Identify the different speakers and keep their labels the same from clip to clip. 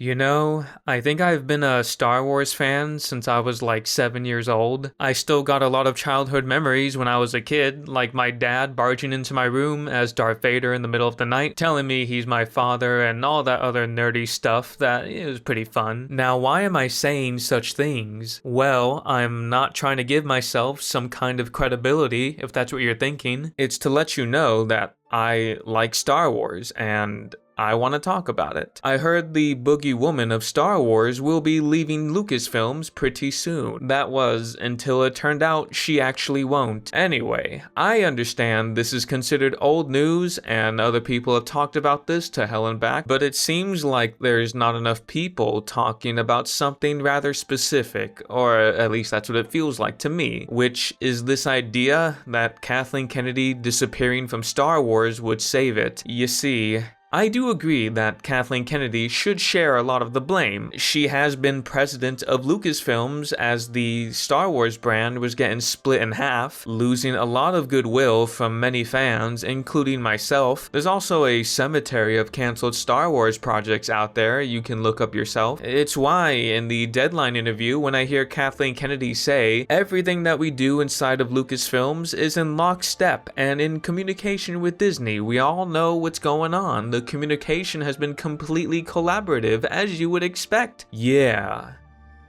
Speaker 1: You know, I think I've been a Star Wars fan since I was like 7 years old. I still got a lot of childhood memories when I was a kid, like my dad barging into my room as Darth Vader in the middle of the night, telling me he's my father and all that other nerdy stuff that is pretty fun. Now, why am I saying such things? Well, I'm not trying to give myself some kind of credibility, if that's what you're thinking. It's to let you know that I like Star Wars and I want to talk about it. I heard the boogie woman of Star Wars will be leaving Lucasfilms pretty soon. That was until it turned out she actually won't. Anyway, I understand this is considered old news and other people have talked about this to hell and back, but it seems like there's not enough people talking about something rather specific, or at least that's what it feels like to me, which is this idea that Kathleen Kennedy disappearing from Star Wars would save it. You see, I do agree that Kathleen Kennedy should share a lot of the blame. She has been president of Lucasfilms as the Star Wars brand was getting split in half, losing a lot of goodwill from many fans, including myself. There's also a cemetery of canceled Star Wars projects out there you can look up yourself. It's why in the Deadline interview, when I hear Kathleen Kennedy say, everything that we do inside of Lucasfilms is in lockstep and in communication with Disney. We all know what's going on. The communication has been completely collaborative, as you would expect. Yeah.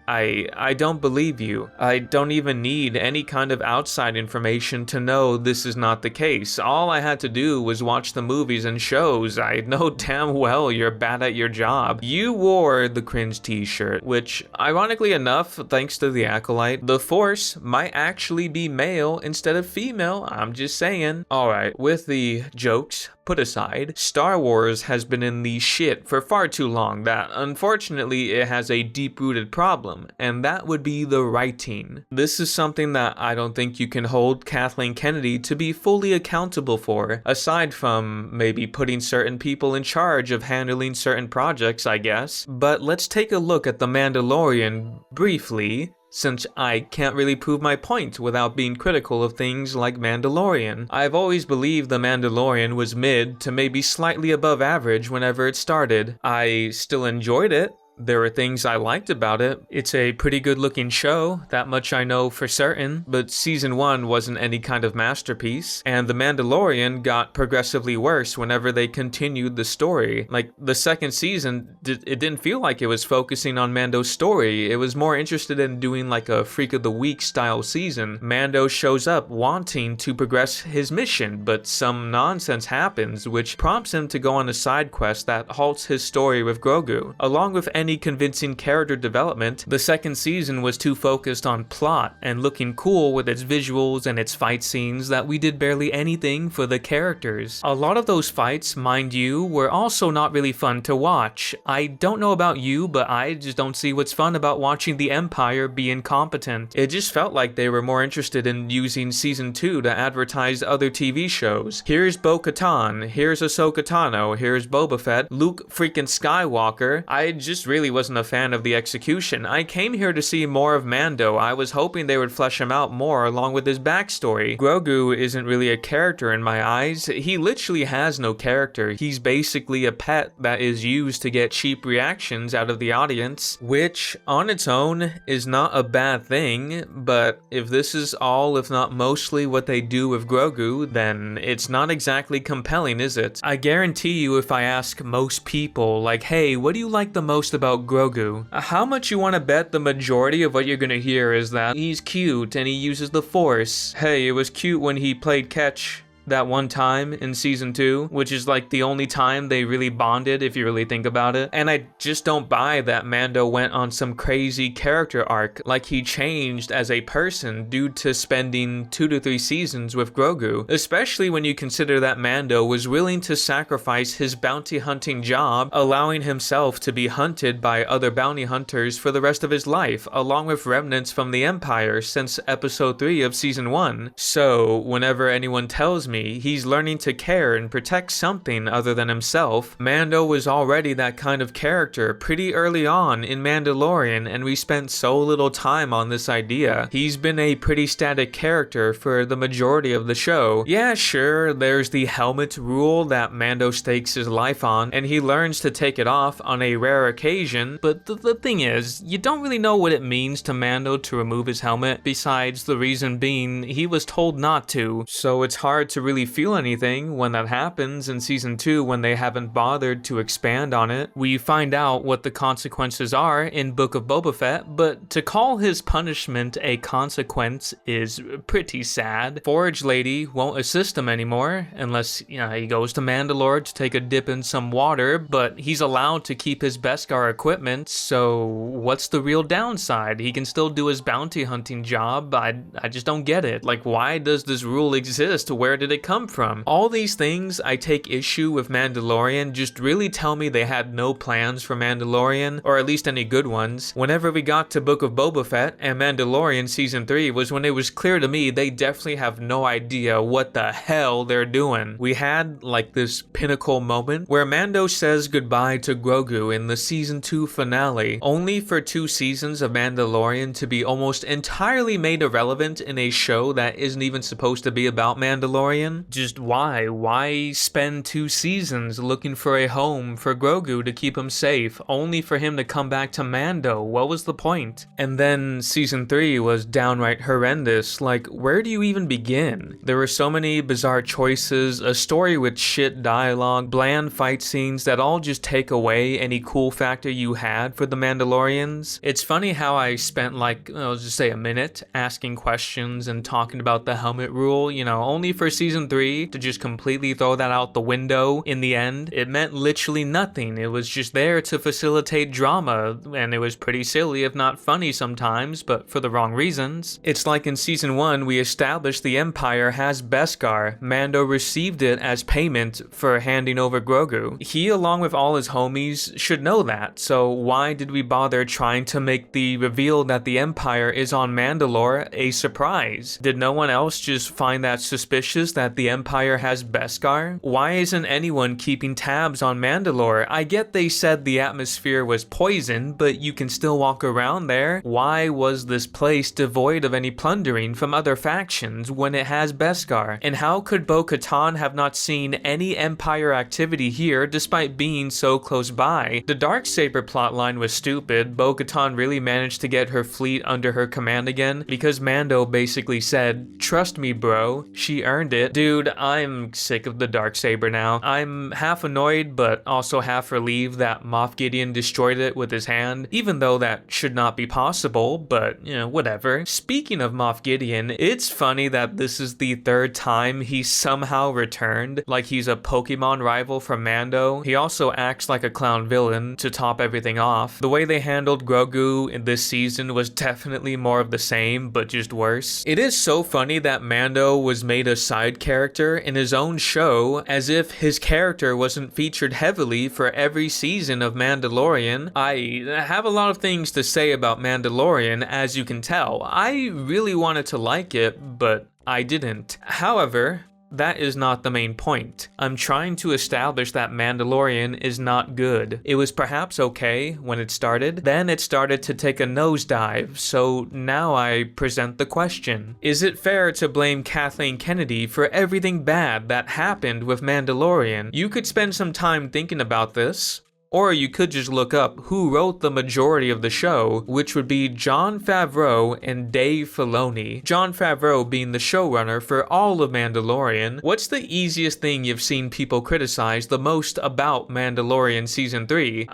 Speaker 1: I don't believe you. I don't even need any kind of outside information to know this is not the case. All I had to do was watch the movies and shows. I know damn well you're bad at your job. You wore the cringe t-shirt, which, ironically enough, thanks to the Acolyte, the Force might actually be male instead of female. I'm just saying. Alright, with the jokes put aside, Star Wars has been in the shit for far too long that, unfortunately, it has a deep-rooted problem, and that would be the writing. This is something that I don't think you can hold Kathleen Kennedy to be fully accountable for, aside from maybe putting certain people in charge of handling certain projects, I guess. But let's take a look at The Mandalorian briefly, since I can't really prove my point without being critical of things like Mandalorian. I've always believed The Mandalorian was mid to maybe slightly above average whenever it started. I still enjoyed it. There were things I liked about it. It's a pretty good looking show, that much I know for certain, but season 1 wasn't any kind of masterpiece, and The Mandalorian got progressively worse whenever they continued the story. Like, the second season, it didn't feel like it was focusing on Mando's story. It was more interested in doing like a Freak of the Week style season. Mando shows up wanting to progress his mission, but some nonsense happens which prompts him to go on a side quest that halts his story with Grogu. Along with any convincing character development, the second season was too focused on plot and looking cool with its visuals and its fight scenes that we did barely anything for the characters. A lot of those fights, mind you, were also not really fun to watch. I don't know about you, but I just don't see what's fun about watching the Empire be incompetent. It just felt like they were more interested in using season 2 to advertise other TV shows. Here's Bo-Katan, here's Ahsoka Tano, here's Boba Fett, Luke freaking Skywalker. I just really wasn't a fan of the execution. I came here to see more of Mando. I was hoping they would flesh him out more along with his backstory. Grogu isn't really a character in my eyes. He literally has no character. He's basically a pet that is used to get cheap reactions out of the audience, which on its own is not a bad thing, but if this is all, if not mostly, what they do with Grogu, then it's not exactly compelling, is it? I guarantee you if I ask most people, like, hey, what do you like the most about Grogu? How much you want to bet the majority of what you're gonna hear is that he's cute and he uses the Force. Hey, it was cute when he played catch that one time in season 2, which is like the only time they really bonded if you really think about it. And I just don't buy that Mando went on some crazy character arc, like he changed as a person due to spending 2 to 3 seasons with Grogu, especially when you consider that Mando was willing to sacrifice his bounty hunting job, allowing himself to be hunted by other bounty hunters for the rest of his life, along with remnants from the Empire since episode 3 of season 1. So whenever anyone tells me. He's learning to care and protect something other than himself. Mando was already that kind of character pretty early on in Mandalorian, and we spent so little time on this idea. He's been a pretty static character for the majority of the show. Yeah, sure, there's the helmet rule that Mando stakes his life on, and he learns to take it off on a rare occasion, but the thing is, you don't really know what it means to Mando to remove his helmet, besides the reason being he was told not to, so it's hard to really feel anything when that happens in season 2 when they haven't bothered to expand on it. We find out what the consequences are in Book of Boba Fett, but to call his punishment a consequence is pretty sad. Forge Lady won't assist him anymore, unless, you know, he goes to Mandalore to take a dip in some water, but he's allowed to keep his Beskar equipment, so what's the real downside? He can still do his bounty hunting job. I just don't get it. Like, why does this rule exist? Where did it come from? All these things I take issue with Mandalorian just really tell me they had no plans for Mandalorian, or at least any good ones. Whenever we got to Book of Boba Fett and Mandalorian season 3 was when it was clear to me they definitely have no idea what the hell they're doing. We had like this pinnacle moment where Mando says goodbye to Grogu in the season 2 finale, only for 2 seasons of Mandalorian to be almost entirely made irrelevant in a show that isn't even supposed to be about Mandalorian. Just why? Why spend 2 seasons looking for a home for Grogu to keep him safe, only for him to come back to Mando? What was the point? And then season 3 was downright horrendous. Like, where do you even begin? There were so many bizarre choices, a story with shit dialogue, bland fight scenes that all just take away any cool factor you had for the Mandalorians. It's funny how I spent like, I'll just say a minute asking questions and talking about the helmet rule, you know, only for season 3 to just completely throw that out the window in the end. It meant literally nothing. It was just there to facilitate drama, and it was pretty silly if not funny sometimes, but for the wrong reasons. It's like in season 1 we established the Empire has Beskar. Mando received it as payment for handing over Grogu. He, along with all his homies, should know that, so why did we bother trying to make the reveal that the Empire is on Mandalore a surprise? Did no one else just find that suspicious that the Empire has Beskar? Why isn't anyone keeping tabs on Mandalore? I get they said the atmosphere was poisoned, but you can still walk around there. Why was this place devoid of any plundering from other factions when it has Beskar? And how could Bo-Katan have not seen any Empire activity here despite being so close by? The Darksaber plotline was stupid. Bo-Katan really managed to get her fleet under her command again because Mando basically said, "Trust me, bro, she earned it." Dude, I'm sick of the Darksaber now. I'm half annoyed but also half relieved that Moff Gideon destroyed it with his hand, even though that should not be possible, but, you know, whatever. Speaking of Moff Gideon, it's funny that this is the 3rd time he somehow returned, like he's a Pokemon rival from Mando. He also acts like a clown villain to top everything off. The way they handled Grogu in this season was definitely more of the same, but just worse. It is so funny that Mando was made a side character in his own show, as if his character wasn't featured heavily for every season of Mandalorian. I have a lot of things to say about Mandalorian, as you can tell. I really wanted to like it, but I didn't. However, that is not the main point. I'm trying to establish that Mandalorian is not good. It was perhaps okay when it started, then it started to take a nosedive, so now I present the question. Is it fair to blame Kathleen Kennedy for everything bad that happened with Mandalorian? You could spend some time thinking about this, or you could just look up who wrote the majority of the show, which would be Jon Favreau and Dave Filoni. Jon Favreau being the showrunner for all of Mandalorian. What's the easiest thing you've seen people criticize the most about Mandalorian Season 3?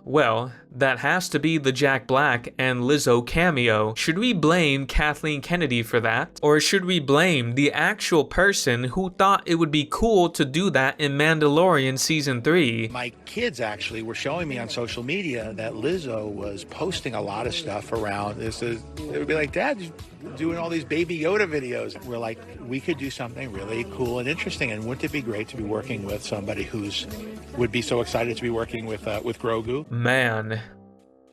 Speaker 1: Well, that has to be the Jack Black and Lizzo cameo. Should we blame Kathleen Kennedy for that? Or should we blame the actual person who thought it would be cool to do that in Mandalorian Season 3?
Speaker 2: My kids actually were showing me on social media that Lizzo was posting a lot of stuff around this. They would be like, "Dad, you're doing all these Baby Yoda videos." We're like, we could do something really cool and interesting, and wouldn't it be great to be working with somebody would be so excited to be working with Grogu?
Speaker 1: Man,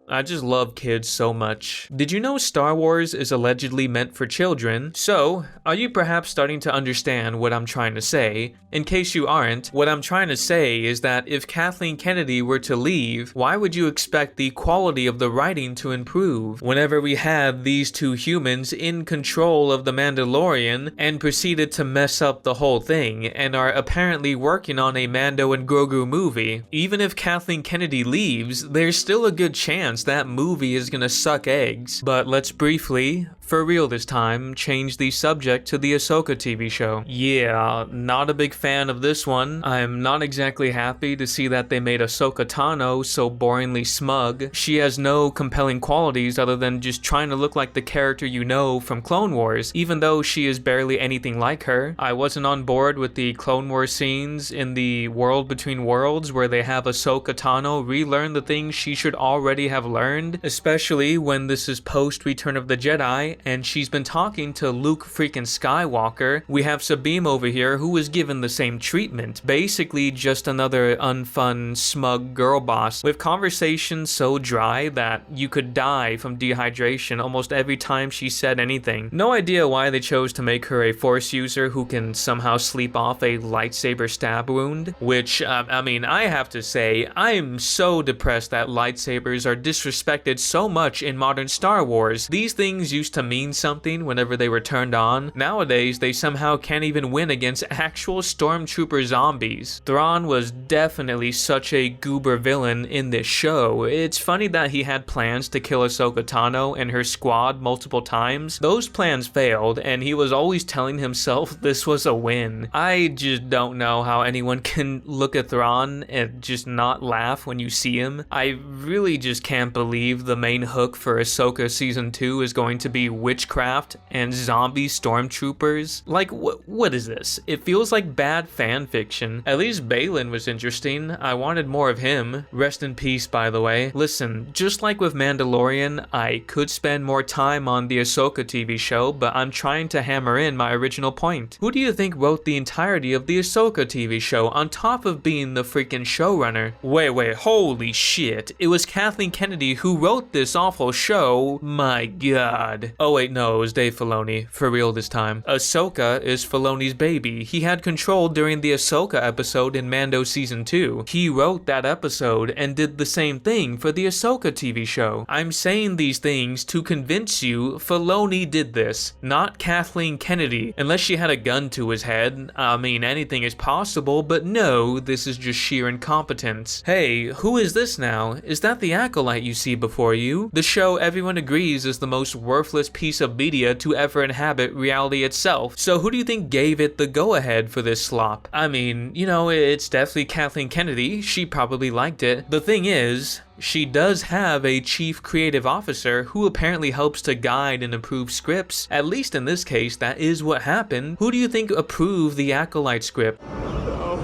Speaker 1: I just love kids so much. Did you know Star Wars is allegedly meant for children? So, are you perhaps starting to understand what I'm trying to say? In case you aren't, what I'm trying to say is that if Kathleen Kennedy were to leave, why would you expect the quality of the writing to improve? Whenever we had these two humans in control of the Mandalorian and proceeded to mess up the whole thing and are apparently working on a Mando and Grogu movie. Even if Kathleen Kennedy leaves, there's still a good chance that movie is gonna suck eggs. But let's briefly, for real this time, change the subject to the Ahsoka TV show. Yeah, not a big fan of this one. I'm not exactly happy to see that they made Ahsoka Tano so boringly smug. She has no compelling qualities other than just trying to look like the character you know from Clone Wars, even though she is barely anything like her. I wasn't on board with the Clone Wars scenes in the World Between Worlds where they have Ahsoka Tano relearn the things she should already have learned, especially when this is post Return of the Jedi and she's been talking to Luke freaking Skywalker. We have Sabine over here who was given the same treatment, basically just another unfun, smug girl boss with conversations so dry that you could die from dehydration almost every time she said anything. No idea why they chose to make her a Force user who can somehow sleep off a lightsaber stab wound, which, I mean, I have to say, I'm so depressed that lightsabers are disrespected so much in modern Star Wars. These things used to mean something whenever they were turned on. Nowadays, they somehow can't even win against actual stormtrooper zombies. Thrawn was definitely such a goober villain in this show. It's funny that he had plans to kill Ahsoka Tano and her squad multiple times. Those plans failed, and he was always telling himself this was a win. I just don't know how anyone can look at Thrawn and just not laugh when you see him. I really just can't believe the main hook for Ahsoka Season 2 is going to be witchcraft and zombie stormtroopers. Like, what is this? It feels like bad fan fiction. At least Balin was interesting. I wanted more of him. Rest in peace, by the way. Listen, just like with Mandalorian, I could spend more time on the Ahsoka TV show, but I'm trying to hammer in my original point. Who do you think wrote the entirety of the Ahsoka TV show on top of being the freaking showrunner? Wait, holy shit. It was Kathleen Kennedy who wrote this awful show. My god. Oh wait, no, it was Dave Filoni. For real this time. Ahsoka is Filoni's baby. He had control during the Ahsoka episode in Mando Season 2. He wrote that episode and did the same thing for the Ahsoka TV show. I'm saying these things to convince you Filoni did this, not Kathleen Kennedy. Unless she had a gun to his head, I mean, anything is possible, but no, this is just sheer incompetence. Hey, who is this now? Is that the acolyte you see before you? The show everyone agrees is the most worthless piece of media to ever inhabit reality itself. So who do you think gave it the go-ahead for this slop? I mean, you know, it's definitely Kathleen Kennedy. She probably liked it. The thing is, she does have a chief creative officer who apparently helps to guide and improve scripts. At least in this case, that is what happened. Who do you think approved the Acolyte script?
Speaker 3: No.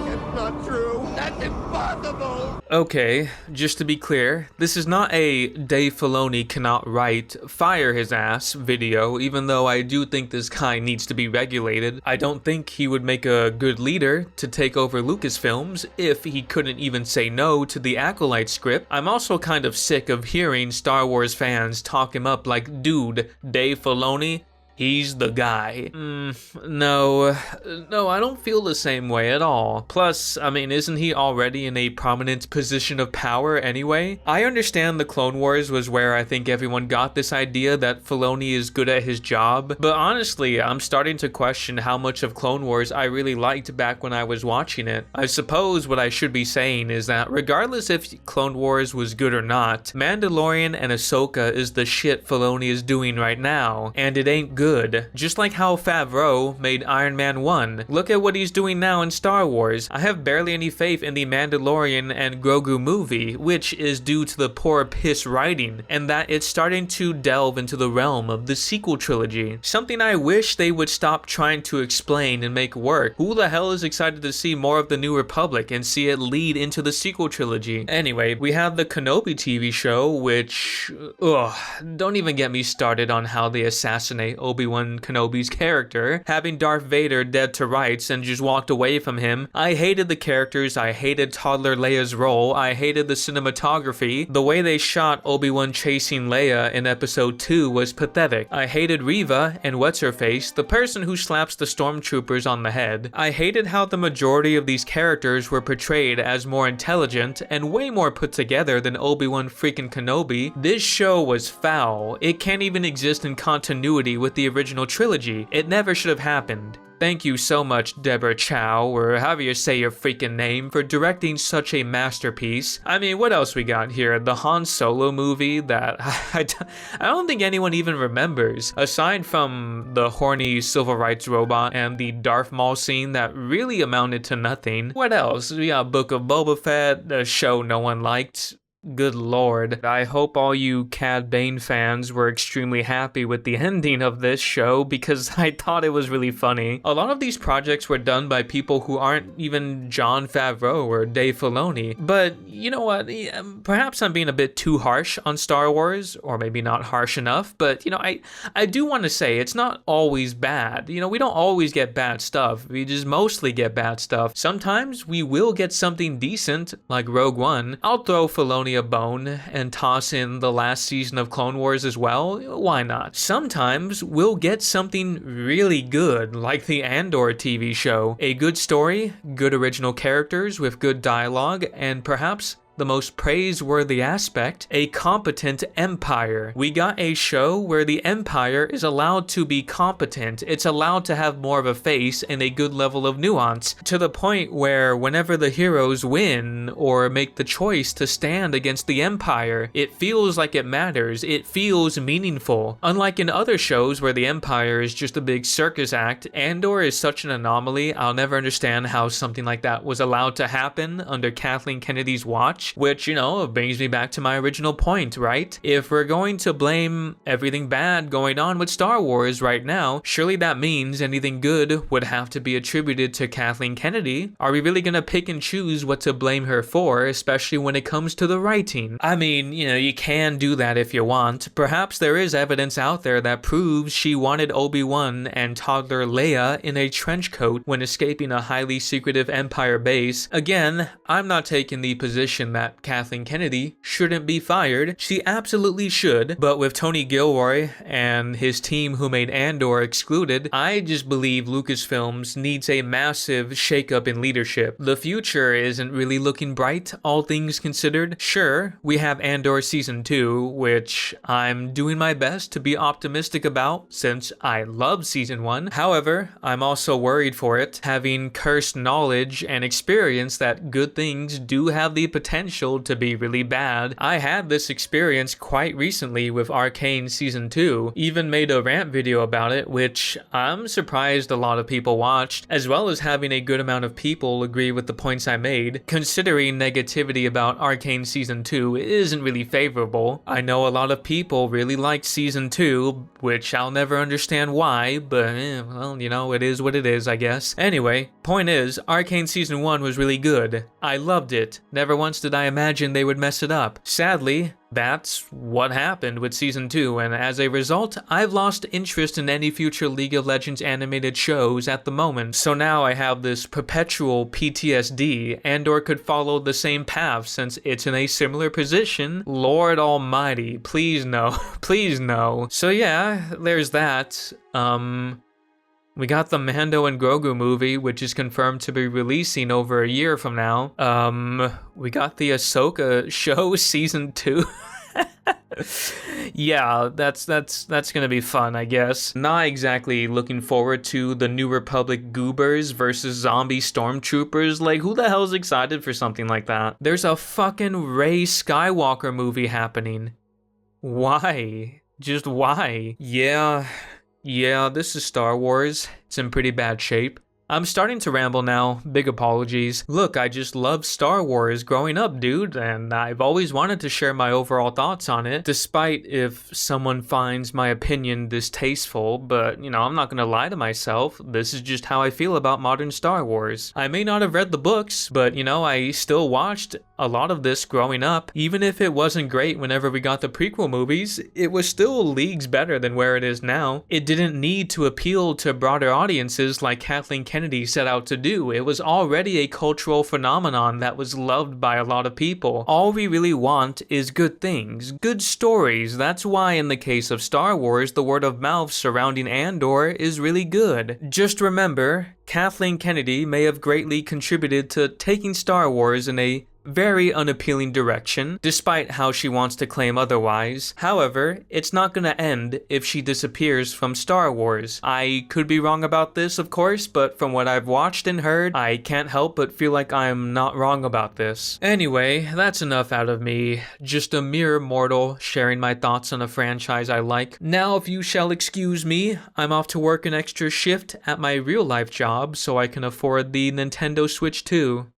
Speaker 3: It's not true. That's impossible.
Speaker 1: Okay, just to be clear, this is not a Dave Filoni cannot write, fire his ass video, even though I do think this guy needs to be regulated. I don't think he would make a good leader to take over Lucasfilms if he couldn't even say no to the Acolyte script. I'm also kind of sick of hearing Star Wars fans talk him up like, dude, Dave Filoni, he's the guy. No, I don't feel the same way at all. Plus, I mean, isn't he already in a prominent position of power anyway? I understand the Clone Wars was where I think everyone got this idea that Filoni is good at his job, but honestly, I'm starting to question how much of Clone Wars I really liked back when I was watching it. I suppose what I should be saying is that regardless if Clone Wars was good or not, Mandalorian and Ahsoka is the shit Filoni is doing right now, and it ain't good. Just like how Favreau made Iron Man 1. Look at what he's doing now in Star Wars. I have barely any faith in the Mandalorian and Grogu movie, which is due to the poor piss writing, and that it's starting to delve into the realm of the sequel trilogy. Something I wish they would stop trying to explain and make work. Who the hell is excited to see more of the New Republic and see it lead into the sequel trilogy? Anyway, we have the Kenobi TV show, which, don't even get me started on how they assassinate Obi-Wan Kenobi's character, having Darth Vader dead to rights and just walked away from him. I hated the characters, I hated toddler Leia's role, I hated the cinematography. The way they shot Obi-Wan chasing Leia in episode 2 was pathetic. I hated Reva and what's-her-face, the person who slaps the stormtroopers on the head. I hated how the majority of these characters were portrayed as more intelligent and way more put together than Obi-Wan freaking Kenobi. This show was foul. It can't even exist in continuity with the original trilogy. It never should have happened. Thank you so much, Deborah Chow, or however you say your freaking name, for directing such a masterpiece. I mean, what else we got here? The Han Solo movie that I don't think anyone even remembers. Aside from the horny civil rights robot and the Darth Maul scene that really amounted to nothing. What else? We got Book of Boba Fett, a show no one liked. Good lord. I hope all you Cad Bane fans were extremely happy with the ending of this show because I thought it was really funny. A lot of these projects were done by people who aren't even Jon Favreau or Dave Filoni. But you know what? Perhaps I'm being a bit too harsh on Star Wars, or maybe not harsh enough, but you know, I do want to say it's not always bad. You know, we don't always get bad stuff. We just mostly get bad stuff. Sometimes we will get something decent, like Rogue One. I'll throw Filoni a bone and toss in the last season of Clone Wars as well. Why not? Sometimes we'll get something really good, like the Andor TV show. A good story, good original characters with good dialogue, and perhaps the most praiseworthy aspect, a competent empire. We got a show where the empire is allowed to be competent. It's allowed to have more of a face and a good level of nuance, to the point where whenever the heroes win or make the choice to stand against the empire, it feels like it matters. It feels meaningful. Unlike in other shows where the empire is just a big circus act, Andor is such an anomaly. I'll never understand how something like that was allowed to happen under Kathleen Kennedy's watch. Which, you know, brings me back to my original point, right? If we're going to blame everything bad going on with Star Wars right now, surely that means anything good would have to be attributed to Kathleen Kennedy. Are we really gonna pick and choose what to blame her for, especially when it comes to the writing? I mean, you know, you can do that if you want. Perhaps there is evidence out there that proves she wanted Obi-Wan and toddler Leia in a trench coat when escaping a highly secretive Empire base. Again, I'm not taking the position that Kathleen Kennedy shouldn't be fired. She absolutely should, but with Tony Gilroy and his team who made Andor excluded, I just believe Lucasfilms needs a massive shakeup in leadership. The future isn't really looking bright, all things considered. Sure, we have Andor Season 2, which I'm doing my best to be optimistic about since I love Season 1. However, I'm also worried for it, having cursed knowledge and experience that good things do have the potential to be really bad. I had this experience quite recently with Arcane Season 2, even made a rant video about it, which I'm surprised a lot of people watched, as well as having a good amount of people agree with the points I made, considering negativity about Arcane Season 2 isn't really favorable. I know a lot of people really liked Season 2, which I'll never understand why, but well, you know, it is what it is, I guess. Anyway, point is, Arcane Season 1 was really good. I loved it. Never once did I imagine they would mess it up. Sadly, that's what happened with Season 2, and as a result, I've lost interest in any future League of Legends animated shows at the moment. So now I have this perpetual PTSD. Andor could follow the same path since it's in a similar position. Lord almighty, please no. Please no. So yeah, there's that. We got the Mando and Grogu movie, which is confirmed to be releasing over a year from now. We got the Ahsoka show Season 2. Yeah, that's gonna be fun, I guess. Not exactly looking forward to the New Republic goobers versus zombie stormtroopers. Like, who the hell's excited for something like that? There's a fucking Rey Skywalker movie happening. Why? Just why? Yeah, this is Star Wars. It's in pretty bad shape. I'm starting to ramble now, big apologies. Look, I just loved Star Wars growing up, dude, and I've always wanted to share my overall thoughts on it, despite if someone finds my opinion distasteful, but, I'm not gonna lie to myself, this is just how I feel about modern Star Wars. I may not have read the books, but, I still watched a lot of this growing up. Even if it wasn't great whenever we got the prequel movies, it was still leagues better than where it is now. It didn't need to appeal to broader audiences like Kathleen Kennedy set out to do. It was already a cultural phenomenon that was loved by a lot of people. All we really want is good things, good stories. That's why in the case of Star Wars, the word of mouth surrounding Andor is really good. Just remember, Kathleen Kennedy may have greatly contributed to taking Star Wars in a very unappealing direction, despite how she wants to claim otherwise. However, it's not gonna end if she disappears from Star Wars. I could be wrong about this, of course, but from what I've watched and heard, I can't help but feel like I'm not wrong about this. Anyway, that's enough out of me. Just a mere mortal sharing my thoughts on a franchise I like. Now, if you shall excuse me, I'm off to work an extra shift at my real-life job so I can afford the Nintendo Switch 2.